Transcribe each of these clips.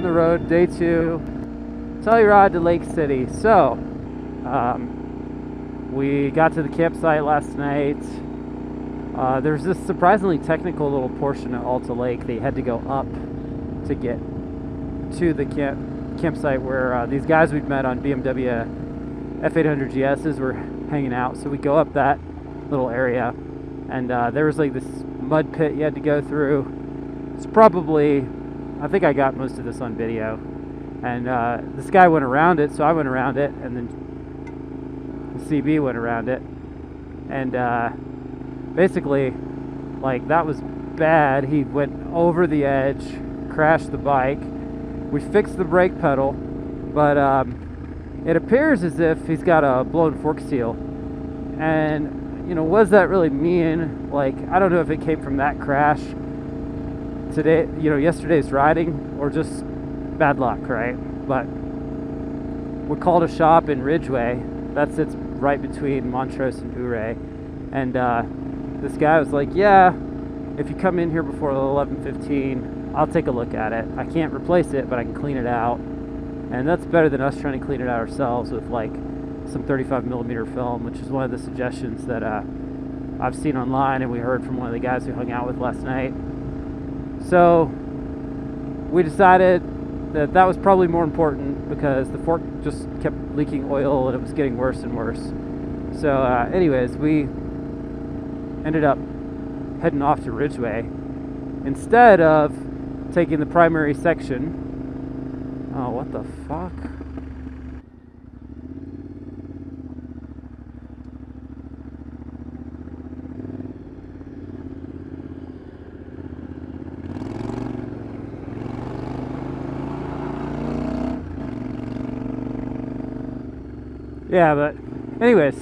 on the road, day 2, Telluride to Lake City. So, we got to the campsite last night. There's this surprisingly technical little portion at Alta Lake that you had to go up to get to the campsite where these guys we'd met on BMW F800 GSs were hanging out. So we go up that little area, and there was like this mud pit you had to go through. It's probably, I think I got most of this on video, and this guy went around it, so I went around it, and then the CB went around it, and basically, like, that was bad. He went over the edge, crashed the bike. We fixed the brake pedal, but it appears as if he's got a blown fork seal. And, you know, what does that really mean? Like, I don't know if it came from that crash today, you know, yesterday's riding, or just bad luck, right? But we called a shop in Ridgeway that sits right between Montrose and Ouray, and this guy was like, yeah, if you come in here before 11:15, I'll take a look at it. I can't replace it, but I can clean it out. And that's better than us trying to clean it out ourselves with like some 35mm film, which is one of the suggestions that I've seen online, and we heard from one of the guys we hung out with last night. So we decided that that was probably more important, because the fork just kept leaking oil and it was getting worse and worse. So anyways, we ended up heading off to Ridgeway instead of taking the primary section. Oh, what the fuck? Yeah, but anyways,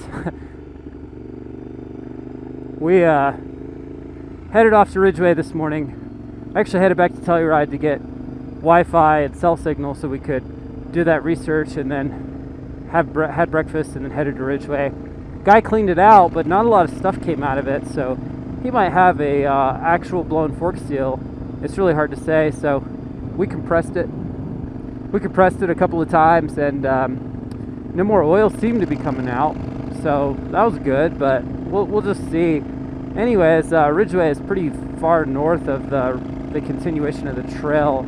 we headed off to Ridgeway this morning. I actually headed back to Telluride to get Wi-Fi and cell signal so we could do that research, and then had breakfast, and then headed to Ridgeway. Guy cleaned it out, but not a lot of stuff came out of it, so he might have a actual blown fork seal. It's really hard to say. So we compressed it. We compressed it a couple of times, and no more oil seemed to be coming out, so that was good, but we'll just see. Anyways, Ridgeway is pretty far north of the continuation of the trail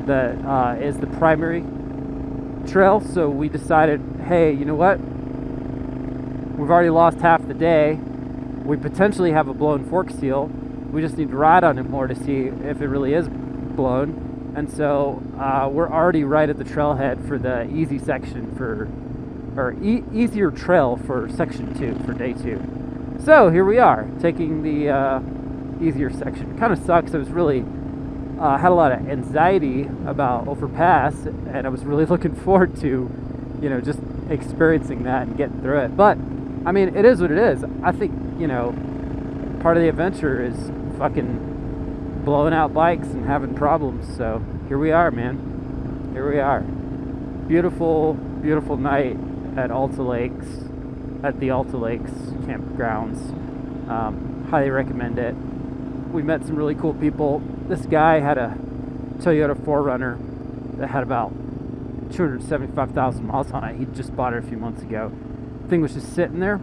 that is the primary trail, so we decided, hey, you know what? We've already lost half the day. We potentially have a blown fork seal. We just need to ride on it more to see if it really is blown. And so we're already right at the trailhead for the easy section easier trail for section 2 for day 2. So here we are, taking the easier section. It kind of sucks. I was really had a lot of anxiety about overpass, and I was really looking forward to, you know, just experiencing that and getting through it. But I mean, it is what it is. I think, you know, part of the adventure is fucking blowing out bikes and having problems. So here we are, man. Here we are. Beautiful, beautiful night at Alta Lakes, at the Alta Lakes campgrounds. Highly recommend it. We met some really cool people. This guy had a Toyota 4Runner that had about 275,000 miles on it. He just bought it a few months ago. The thing was just sitting there,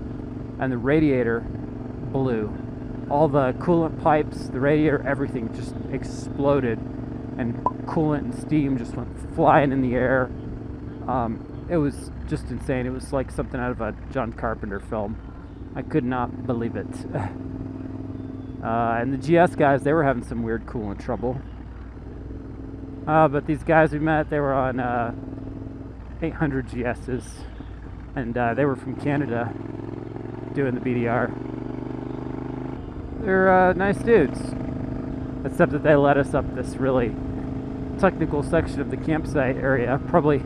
and the radiator blew. All the coolant pipes, the radiator, everything just exploded, and coolant and steam just went flying in the air. It was just insane. It was like something out of a John Carpenter film. I could not believe it. And the GS guys, they were having some weird coolant trouble. But these guys we met, they were on 800 GSs, and they were from Canada doing the BDR. They're nice dudes, except that they led us up this really technical section of the campsite area, probably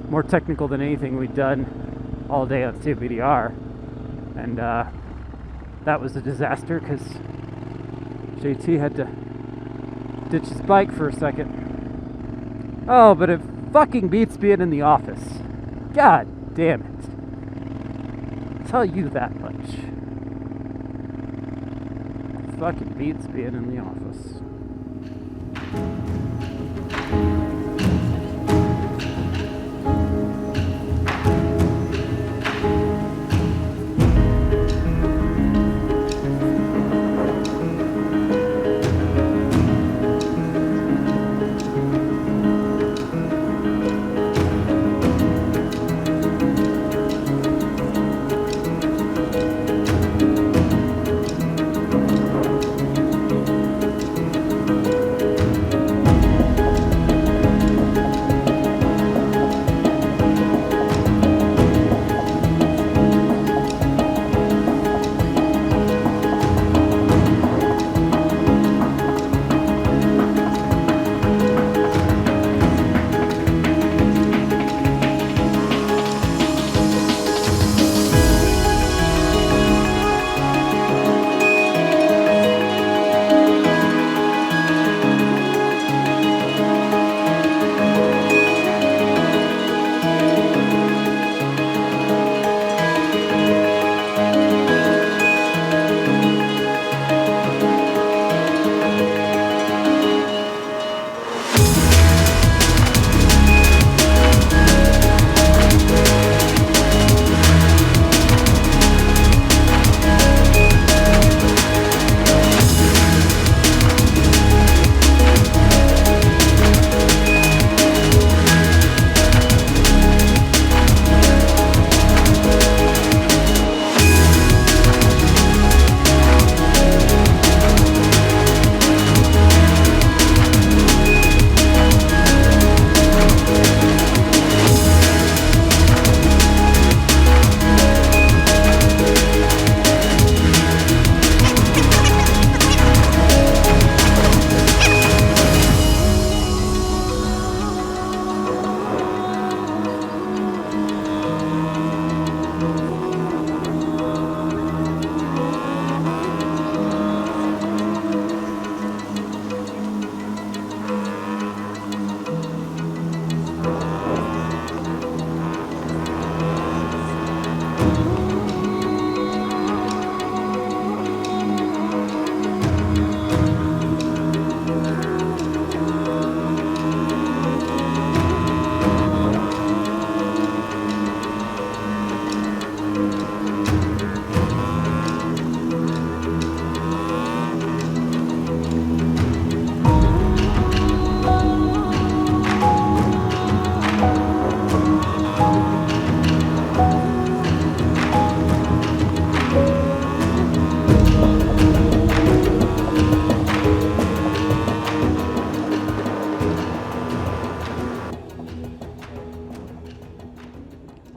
more technical than anything we'd done all day on COBDR. And that was a disaster because JT had to ditch his bike for a second. Oh, but it fucking beats being in the office. God damn it. I'll tell you that much. It fucking beats being in the office.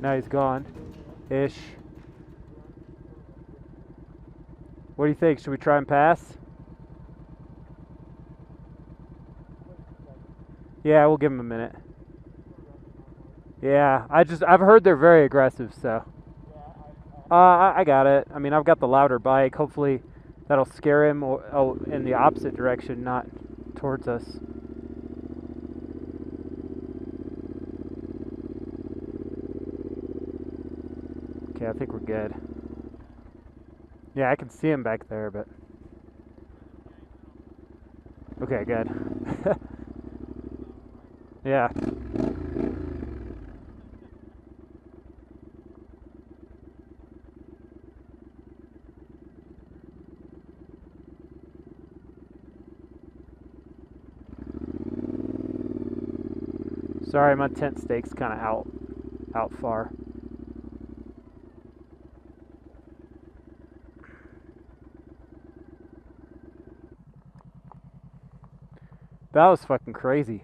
Now he's gone. Ish. What do you think? Should we try and pass? Yeah, we'll give him a minute. Yeah, I've heard they're very aggressive, so. I got it. I mean, I've got the louder bike. Hopefully that'll scare him in the opposite direction, not towards us. Okay, I think we're good. Yeah, I can see him back there, but... Okay, good. Yeah. Sorry, my tent stake's kind of out far. That was fucking crazy.